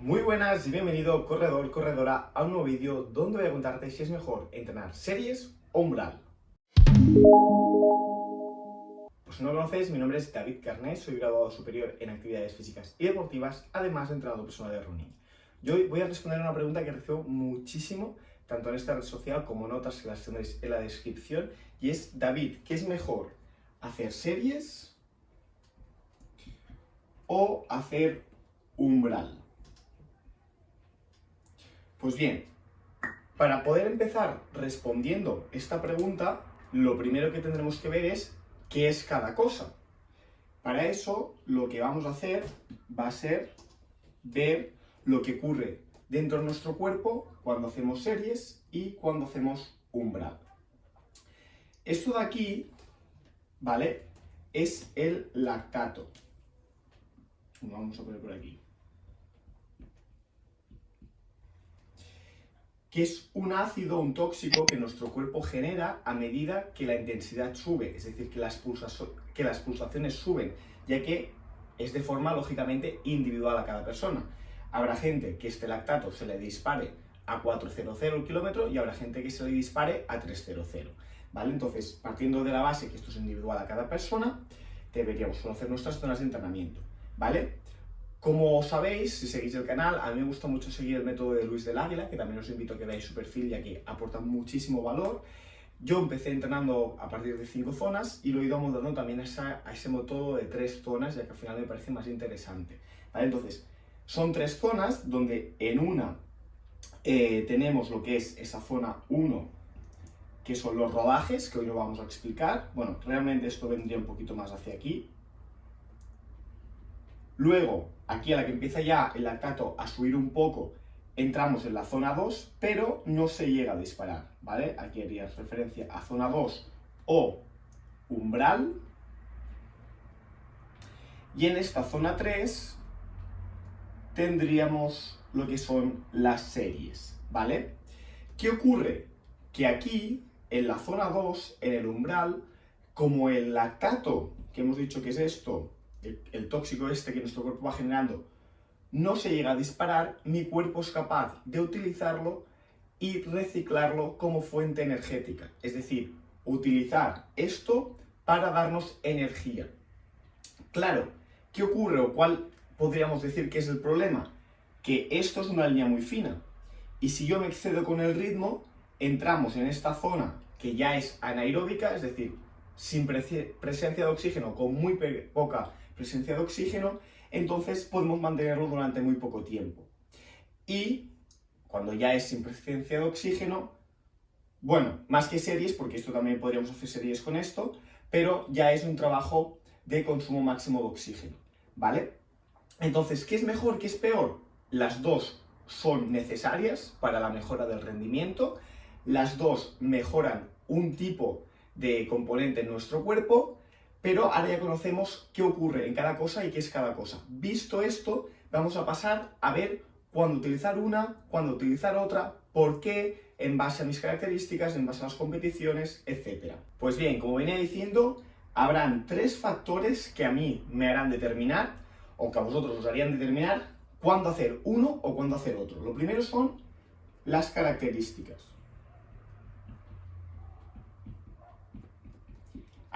Muy buenas y bienvenido corredor, corredora a un nuevo vídeo donde voy a contarte si es mejor entrenar series o umbral. Pues si no me conoces, mi nombre es David Carné, soy graduado superior en actividades físicas y deportivas, además de entrenador personal de running. Yo hoy voy a responder a una pregunta que recibo muchísimo, tanto en esta red social como en otras que las tendréis en la descripción, y es: David, ¿qué es mejor? ¿Hacer series o hacer umbral? Pues bien, para poder empezar respondiendo esta pregunta, lo primero que tendremos que ver es qué es cada cosa. Para eso, lo que vamos a hacer va a ser ver lo que ocurre dentro de nuestro cuerpo cuando hacemos series y cuando hacemos umbral. Esto de aquí, ¿vale?, es el lactato. Lo vamos a poner por aquí. Que es un ácido, un tóxico que nuestro cuerpo genera a medida que la intensidad sube, es decir, que las pulsaciones suben, ya que es de forma lógicamente individual a cada persona. Habrá gente que este lactato se le dispare a 400 el kilómetro y habrá gente que se le dispare a 300, ¿vale? Entonces, partiendo de la base que esto es individual a cada persona, deberíamos conocer nuestras zonas de entrenamiento, ¿vale? Como sabéis, si seguís el canal, a mí me gusta mucho seguir el método de Luis del Águila, que también os invito a que veáis su perfil, ya que aporta muchísimo valor. Yo empecé entrenando a partir de 5 zonas y lo he ido amoldando también a ese método de 3 zonas, ya que al final me parece más interesante, ¿vale? Entonces, son 3 zonas donde en una tenemos lo que es esa zona 1, que son los rodajes, que hoy lo vamos a explicar. Bueno, realmente esto vendría un poquito más hacia aquí. Luego, aquí a la que empieza ya el lactato a subir un poco, entramos en la zona 2, pero no se llega a disparar, ¿vale? Aquí haría referencia a zona 2 o umbral. Y en esta zona 3 tendríamos lo que son las series, ¿vale? ¿Qué ocurre? Que aquí, en la zona 2, en el umbral, como el lactato, que hemos dicho que es esto, el tóxico este que nuestro cuerpo va generando, no se llega a disparar, mi cuerpo es capaz de utilizarlo y reciclarlo como fuente energética. Es decir, utilizar esto para darnos energía. Claro, ¿qué ocurre o cuál podríamos decir que es el problema? Que esto es una línea muy fina. Y si yo me excedo con el ritmo, entramos en esta zona que ya es anaeróbica, es decir, sin presencia de oxígeno, con muy poca presencia de oxígeno, entonces podemos mantenerlo durante muy poco tiempo. Y cuando ya es sin presencia de oxígeno, bueno, más que series, porque esto también podríamos hacer series con esto, pero ya es un trabajo de consumo máximo de oxígeno, ¿vale? Entonces, ¿qué es mejor, qué es peor? Las dos son necesarias para la mejora del rendimiento, las dos mejoran un tipo de componente en nuestro cuerpo, pero ahora ya conocemos qué ocurre en cada cosa y qué es cada cosa. Visto esto, vamos a pasar a ver cuándo utilizar una, cuándo utilizar otra, por qué, en base a mis características, en base a las competiciones, etc. Pues bien, como venía diciendo, habrán 3 factores que a mí me harán determinar, o que a vosotros os harían determinar, cuándo hacer uno o cuándo hacer otro. Lo primero son las características.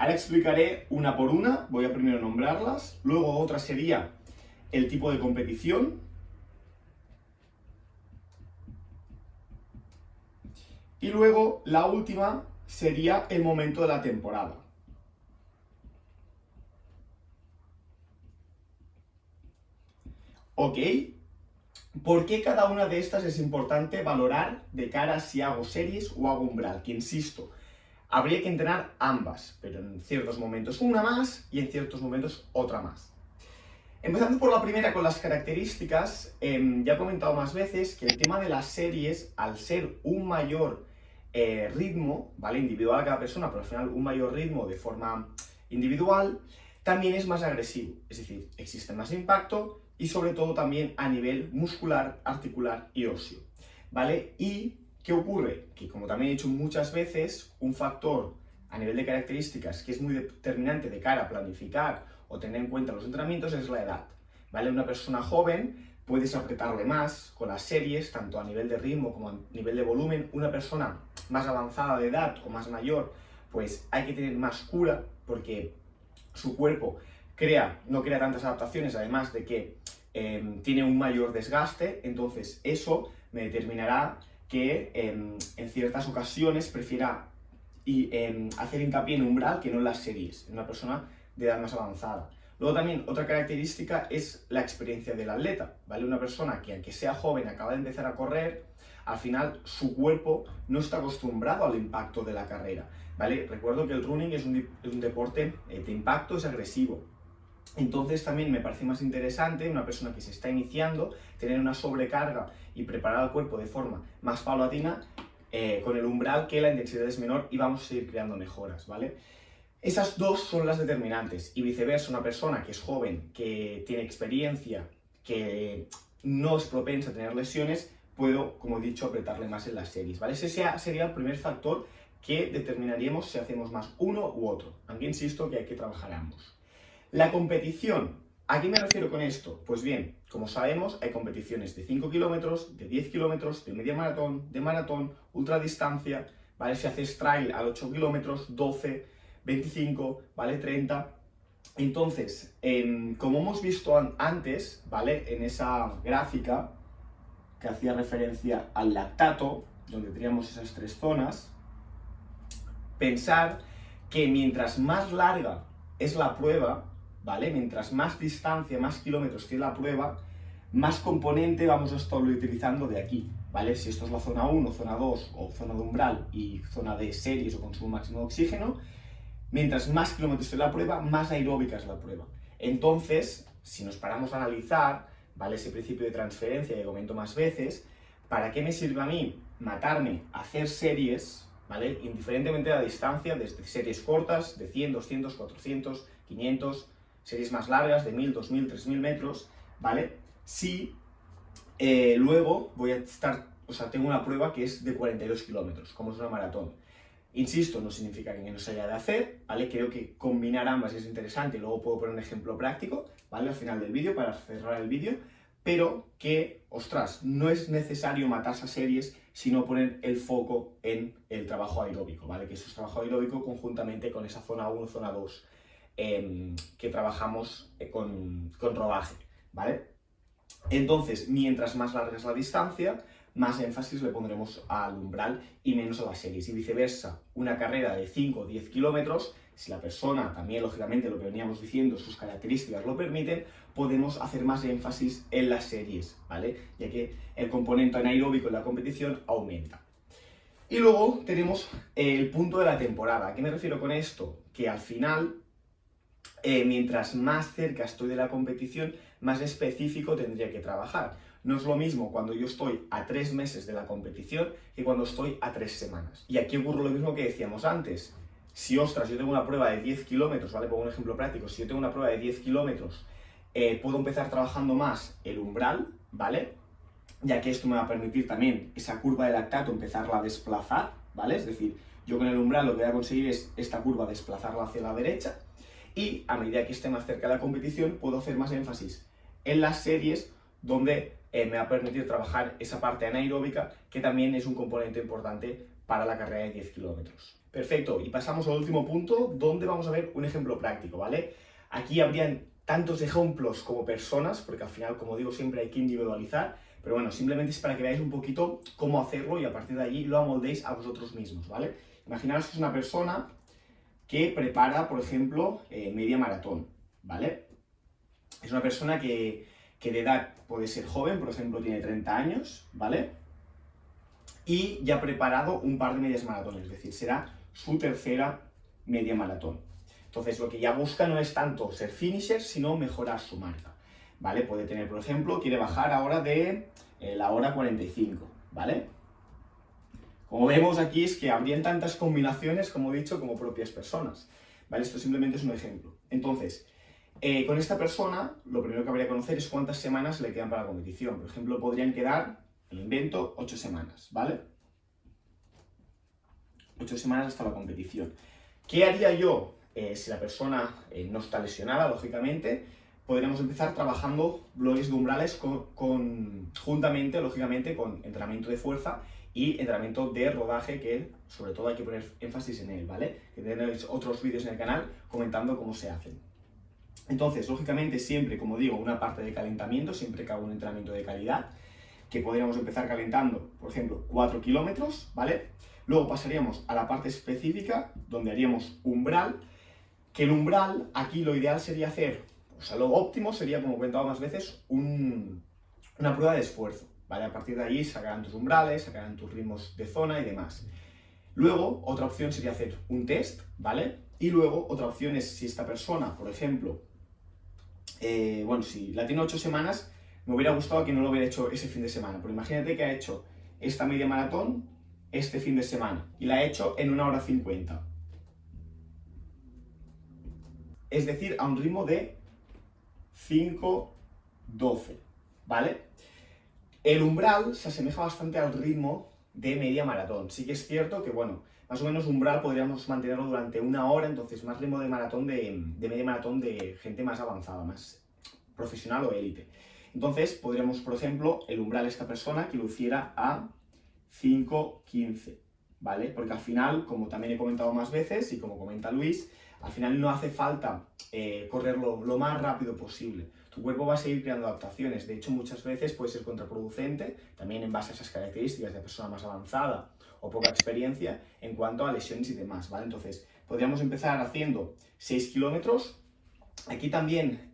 Ahora explicaré una por una, voy a primero nombrarlas, luego otra sería el tipo de competición, y luego la última sería el momento de la temporada. ¿Ok? ¿Por qué cada una de estas es importante valorar de cara a si hago series o hago umbral? Que insisto, habría que entrenar ambas, pero en ciertos momentos una más y en ciertos momentos otra más. Empezando por la primera, con las características, ya he comentado más veces que el tema de las series, al ser un mayor ritmo, ¿vale?, individual a cada persona, pero al final un mayor ritmo de forma individual, también es más agresivo, es decir, existe más impacto y sobre todo también a nivel muscular, articular y óseo, ¿vale? Y ¿qué ocurre? Que, como también he dicho muchas veces, un factor a nivel de características que es muy determinante de cara a planificar o tener en cuenta los entrenamientos es la edad, ¿vale? Una persona joven puedes apretarle más con las series, tanto a nivel de ritmo como a nivel de volumen. Una persona más avanzada de edad o más mayor, pues hay que tener más cura porque su cuerpo no crea tantas adaptaciones, además de que tiene un mayor desgaste. Entonces eso me determinará que en ciertas ocasiones prefiera hacer hincapié en umbral que no en las series, en una persona de edad más avanzada. Luego también otra característica es la experiencia del atleta, ¿vale? Una persona que aunque sea joven, acaba de empezar a correr, al final su cuerpo no está acostumbrado al impacto de la carrera, ¿vale? Recuerdo que el running es un deporte de impacto, es agresivo. Entonces también me parece más interesante una persona que se está iniciando, tener una sobrecarga y preparar al cuerpo de forma más paulatina, con el umbral, que la intensidad es menor y vamos a seguir creando mejoras, ¿vale? Esas dos son las determinantes, y viceversa, una persona que es joven, que tiene experiencia, que no es propensa a tener lesiones, puedo, como he dicho, apretarle más en las series, ¿vale? Ese sería el primer factor que determinaríamos si hacemos más uno u otro, aunque insisto que hay que trabajar ambos. La competición, ¿a qué me refiero con esto? Pues bien, como sabemos, hay competiciones de 5 kilómetros, de 10 kilómetros, de media maratón, de maratón, ultradistancia, ¿vale? Si haces trail a 8 kilómetros, 12, 25, ¿vale? 30. Entonces, como hemos visto antes, ¿vale? En esa gráfica que hacía referencia al lactato, donde teníamos esas tres zonas, pensar que mientras más larga es la prueba, ¿vale? Mientras más distancia, más kilómetros tiene la prueba, más componente vamos a estar utilizando de aquí, ¿vale? Si esto es la zona 1, zona 2 o zona de umbral y zona de series o consumo máximo de oxígeno, mientras más kilómetros tiene la prueba, más aeróbica es la prueba. Entonces, si nos paramos a analizar, ¿vale? Ese principio de transferencia que comento más veces, ¿para qué me sirve a mí matarme a hacer series, ¿vale? Indiferentemente de la distancia, desde series cortas, de 100, 200, 400, 500, series más largas, de 1000, 2000, 3000 metros, ¿vale? Si luego voy a tengo una prueba que es de 42 kilómetros, como es una maratón. Insisto, no significa que no se haya de hacer, ¿vale? Creo que combinar ambas es interesante y luego puedo poner un ejemplo práctico, ¿vale? Al final del vídeo, para cerrar el vídeo, pero que, ostras, no es necesario matarse a series, sino poner el foco en el trabajo aeróbico, ¿vale? Que eso es trabajo aeróbico conjuntamente con esa zona 1, zona 2, que trabajamos con rodaje, ¿vale? Entonces, mientras más larga es la distancia, más énfasis le pondremos al umbral y menos a las series. Y viceversa, una carrera de 5 o 10 kilómetros, si la persona, también lógicamente lo que veníamos diciendo, sus características lo permiten, podemos hacer más énfasis en las series, ¿vale? Ya que el componente anaeróbico en la competición aumenta. Y luego tenemos el punto de la temporada. ¿A qué me refiero con esto? Que al final, mientras más cerca estoy de la competición, más específico tendría que trabajar. No es lo mismo cuando yo estoy a 3 meses de la competición que cuando estoy a 3 semanas. Y aquí ocurre lo mismo que decíamos antes. Si, ostras, yo tengo una prueba de 10 kilómetros, ¿vale? Pongo un ejemplo práctico. Si yo tengo una prueba de 10 kilómetros, puedo empezar trabajando más el umbral, ¿vale? Ya que esto me va a permitir también esa curva de lactato empezarla a desplazar, ¿vale? Es decir, yo con el umbral lo que voy a conseguir es esta curva desplazarla hacia la derecha, y a medida que esté más cerca de la competición puedo hacer más énfasis en las series, donde me va a permitir trabajar esa parte anaeróbica, que también es un componente importante para la carrera de 10 kilómetros. Perfecto, y pasamos al último punto, donde vamos a ver un ejemplo práctico, ¿vale? Aquí habrían tantos ejemplos como personas, porque al final, como digo, siempre hay que individualizar, pero bueno, simplemente es para que veáis un poquito cómo hacerlo y a partir de allí lo amoldéis a vosotros mismos, ¿vale? Imaginaos que es una persona que prepara, por ejemplo, media maratón, ¿vale? Es una persona que de edad puede ser joven, por ejemplo, tiene 30 años, ¿vale? Y ya ha preparado un par de medias maratones, es decir, será su tercera media maratón. Entonces, lo que ya busca no es tanto ser finisher, sino mejorar su marca, ¿vale? Puede tener, por ejemplo, quiere bajar ahora de la hora 45, ¿vale? Como vemos aquí es que habrían tantas combinaciones, como he dicho, como propias personas, ¿vale? Esto simplemente es un ejemplo. Entonces, con esta persona, lo primero que habría que conocer es cuántas semanas le quedan para la competición. Por ejemplo, podrían quedar, lo invento, 8 semanas, ¿vale? 8 semanas hasta la competición. ¿Qué haría yo si la persona no está lesionada, lógicamente? podríamos empezar trabajando bloques de umbrales juntamente, lógicamente, con entrenamiento de fuerza y entrenamiento de rodaje, que sobre todo hay que poner énfasis en él, ¿vale? Que tenéis otros vídeos en el canal comentando cómo se hacen. Entonces, lógicamente, siempre, como digo, una parte de calentamiento, siempre que hago un entrenamiento de calidad, que podríamos empezar calentando, por ejemplo, 4 kilómetros, ¿vale? Luego pasaríamos a la parte específica, donde haríamos umbral, que el umbral, aquí lo ideal sería hacer, o sea, lo óptimo sería, como he comentado más veces, una prueba de esfuerzo, ¿vale? A partir de allí sacarán tus umbrales, sacarán tus ritmos de zona y demás. Luego, otra opción sería hacer un test, ¿vale? Y luego, otra opción es si esta persona, por ejemplo, bueno, si la tiene 8 semanas, me hubiera gustado que no lo hubiera hecho ese fin de semana, pero imagínate que ha hecho esta media maratón este fin de semana y la ha hecho en 1 hora 50. Es decir, a un ritmo de 5:12, ¿vale? El umbral se asemeja bastante al ritmo de media maratón. Sí que es cierto que, bueno, más o menos umbral podríamos mantenerlo durante 1 hora, entonces más ritmo de maratón de media maratón de gente más avanzada, más profesional o élite. Entonces podríamos, por ejemplo, el umbral de esta persona que lo hiciera a 5:15, ¿vale? Porque al final, como también he comentado más veces y como comenta Luis, al final no hace falta correrlo lo más rápido posible. Tu cuerpo va a seguir creando adaptaciones. De hecho, muchas veces puede ser contraproducente, también en base a esas características de persona más avanzada o poca experiencia en cuanto a lesiones y demás, ¿vale? Entonces, podríamos empezar haciendo 6 kilómetros. Aquí también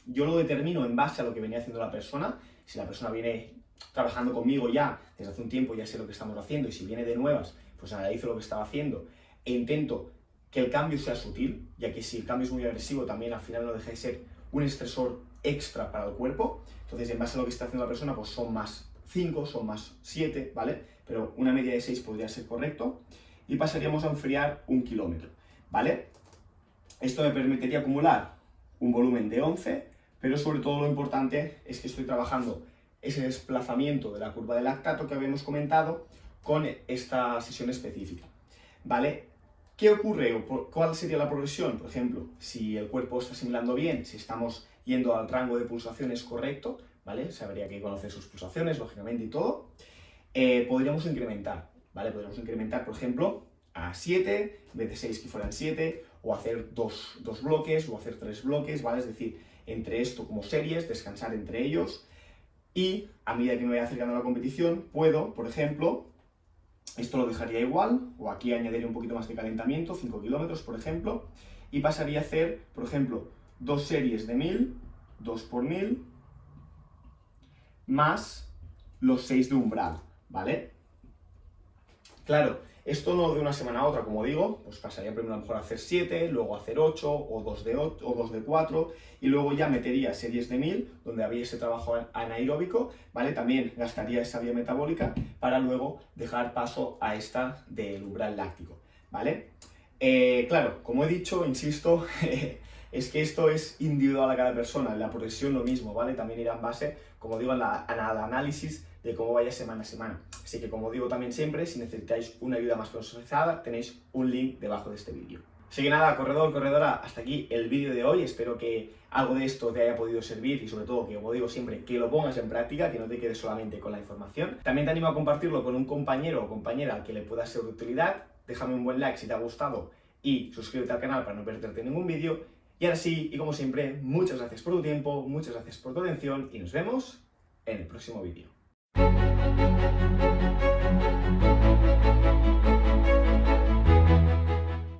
yo lo determino en base a lo que venía haciendo la persona. Si la persona viene trabajando conmigo ya desde hace un tiempo, ya sé lo que estamos haciendo, y si viene de nuevas, pues analizo lo que estaba haciendo e intento que el cambio sea sutil, ya que si el cambio es muy agresivo también al final no deja de ser un estresor extra para el cuerpo. Entonces, en base a lo que está haciendo la persona, pues son más 5, son más 7, ¿vale? Pero una media de 6 podría ser correcto. Y pasaríamos a enfriar 1 kilómetro, ¿vale? Esto me permitiría acumular un volumen de 11, pero sobre todo lo importante es que estoy trabajando ese desplazamiento de la curva de lactato que habíamos comentado con esta sesión específica, ¿vale? ¿Qué ocurre o cuál sería la progresión? Por ejemplo, si el cuerpo está asimilando bien, si estamos yendo al rango de pulsaciones correcto, ¿vale? Se habría que conocer sus pulsaciones, lógicamente, y todo. Podríamos incrementar, ¿vale? Podríamos incrementar, por ejemplo, a 7, en vez de 6 que fueran 7, o hacer dos bloques, o hacer 3 bloques, ¿vale? Es decir, entre esto como series, descansar entre ellos, y a medida que me vaya acercando a la competición, puedo, por ejemplo, esto lo dejaría igual, o aquí añadiría un poquito más de calentamiento, 5 kilómetros, por ejemplo, y pasaría a hacer, por ejemplo, 2 series de 1000, 2 por 1000, más los 6 de umbral, ¿vale? Claro, esto no de una semana a otra, como digo, pues pasaría primero a lo mejor a hacer 7, luego a hacer 8, o 2 de 8, o 2 de 4, y luego ya metería series de 1000, donde había ese trabajo anaeróbico, ¿vale? También gastaría esa vía metabólica para luego dejar paso a esta del umbral láctico, ¿vale? Claro, como he dicho, insisto, es que esto es individual a cada persona, la progresión lo mismo, ¿vale? También irá en base, como digo, al análisis de cómo vaya semana a semana. Así que, como digo también siempre, si necesitáis una ayuda más personalizada, tenéis un link debajo de este vídeo. Así que nada, corredor, corredora, hasta aquí el vídeo de hoy. Espero que algo de esto te haya podido servir y sobre todo, que como digo siempre, que lo pongas en práctica, que no te quedes solamente con la información. También te animo a compartirlo con un compañero o compañera al que le pueda ser de utilidad. Déjame un buen like si te ha gustado y suscríbete al canal para no perderte ningún vídeo. Y ahora sí, y como siempre, muchas gracias por tu tiempo, muchas gracias por tu atención y nos vemos en el próximo vídeo.